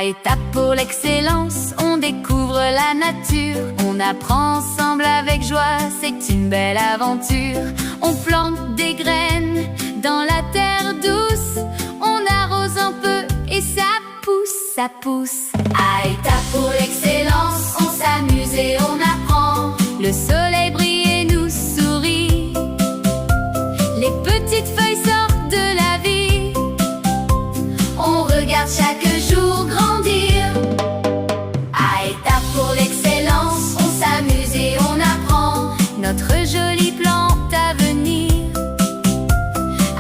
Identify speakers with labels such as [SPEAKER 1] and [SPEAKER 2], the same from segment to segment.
[SPEAKER 1] étape pour l'excellence, on découvre la nature. On apprend ensemble avec joie, c'est une belle aventure. On plante des graines dans la terre douce. On arrose un peu et ça pousse, ça pousse. À étape pour l'excellence, on s'amuse et on apprend. Le soleil brille et nous sourit. Les petites feuilles sortent de la vie. On regarde chaque jour grandir. À étape pour l'excellence, on s'amuse et on apprend. Notre jolie plante à venir.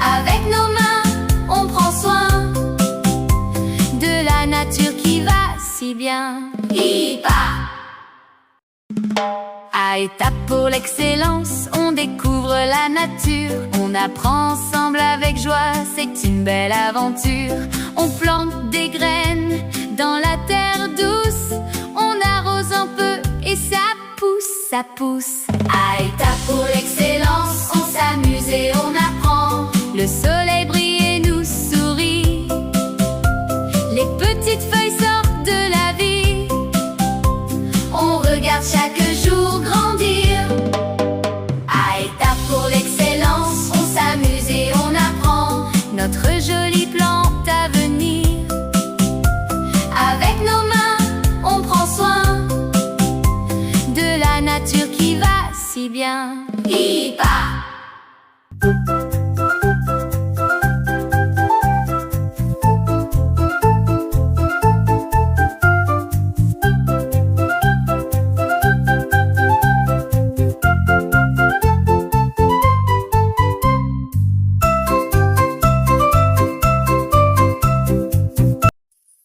[SPEAKER 1] Avec nos mains, on prend soin de la nature qui va si bien. Hi-pa! À étape pour l'excellence, on découvre la nature. On apprend ensemble avec joie, c'est une belle aventure. On plante des graines dans la terre douce. On arrose un peu et ça pousse, ça pousse. À étape pour l'excellence, on s'amuse et on apprend. Le soleil brille et nous sourit. Les petites feuilles sortent de la vie. On regarde chaque jour grandir. À étape pour l'excellence, on s'amuse et on apprend. Notre jolie plante à venir. Avec nos mains, on prend soin de la nature qui va si bien. Hi-pa!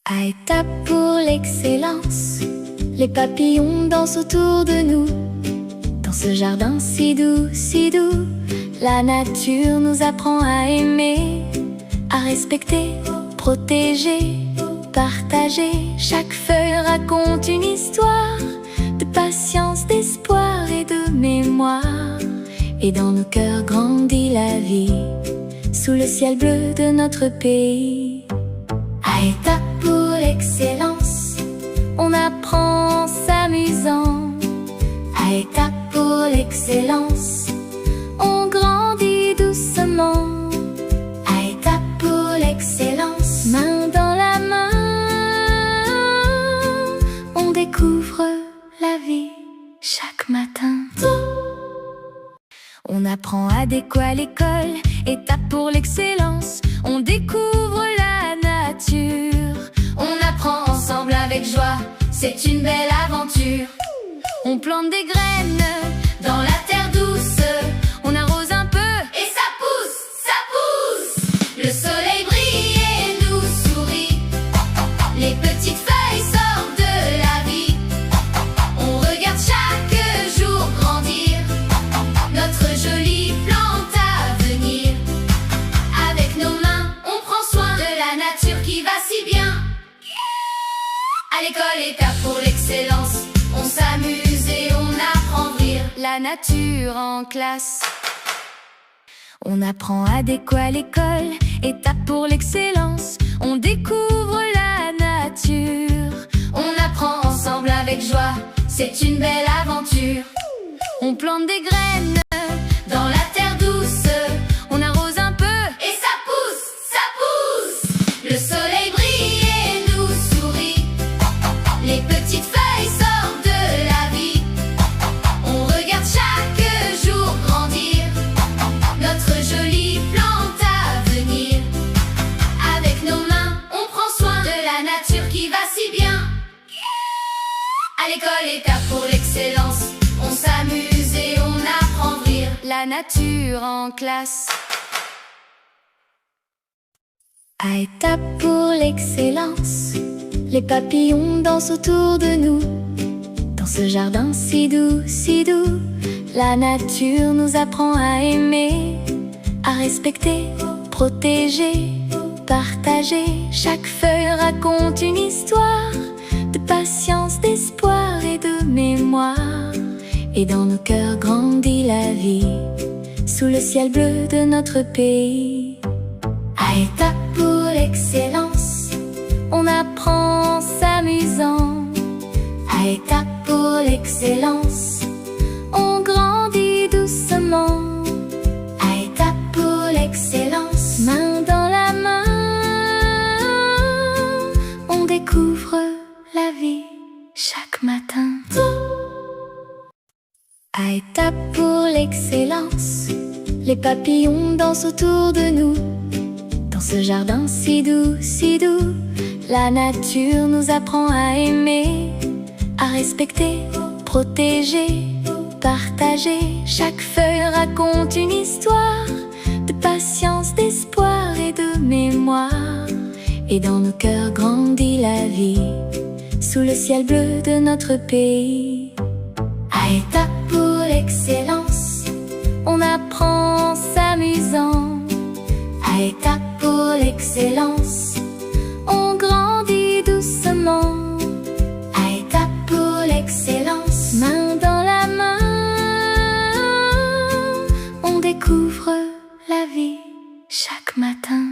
[SPEAKER 1] À étape pour l'excellence, les papillons dansent autour de nous. Dans ce jardin si doux, si doux, la nature nous apprend à aimer, à respecter, protéger, partager. Chaque feuille raconte une histoire de patience, d'espoir et de mémoire. Et dans nos cœurs grandit la vie, sous le ciel bleu de notre pays. À étape pour l'excellence, on apprend en s'amusant. À étape pour l'excellence, on grandit doucement. À étape pour l'excellence, main dans la main, on découvre la vie chaque matin. On apprend adéquat à l'école. Étape pour l'excellence, on découvre la nature. On apprend ensemble avec joie, c'est une belle aventure. On plante des graines dans la terre douce. On arrose un peu et ça pousse, ça pousse. Le soleil brille et nous sourit. Les petites feuilles sortent de la vie. On regarde chaque jour grandir. Notre jolie plante à venir. Avec nos mains, on prend soin de la nature qui va si bien. À l'école, étape pour l'excellence, on s'amuse et on apprend à rire. La nature en classe. On apprend adéquat à l'école. Étape pour l'excellence, on découvre la nature. On apprend ensemble avec joie, c'est une belle aventure. On plante des graines dans la terre douce. On arrose un peu et ça pousse, ça pousse. Le soleil brille et nous sourit. Les petites feuilles sortent de la vie. On regarde chaque jour grandir. Notre jolie plante à venir. Avec nos mains, on prend soin de la nature qui va si bien. À l'école, étape pour l'excellence, on s'amuse et on apprend à rire. La nature en classe. À étape pour l'excellence, les papillons dansent autour de nous. Dans ce jardin si doux, si doux, la nature nous apprend à aimer, à respecter, protéger, partager. Chaque feuille raconte une histoire de patience, d'espoir et de mémoire. Et dans nos cœurs grandit la vie, sous le ciel bleu de notre pays. À étape pour l'excellence, on apprend en s'amusant. À étapes pour l'excellence, on grandit doucement. À étapes pour l'excellence, main dans la main, on découvre la vie chaque matin. À étapes pour l'excellence, les papillons dansent autour de nous. Dans ce jardin si doux, la nature nous apprend à aimer, à respecter, protéger, partager. Chaque feuille raconte une histoire de patience, d'espoir et de mémoire. Et dans nos cœurs grandit la vie, sous le ciel bleu de notre pays. À étapes pour l'excellence, on apprend en s'amusant. À étapes pour l'excellence, on grandit doucement. À étapes pour l'excellence, main dans la main, on découvre la vie chaque matin.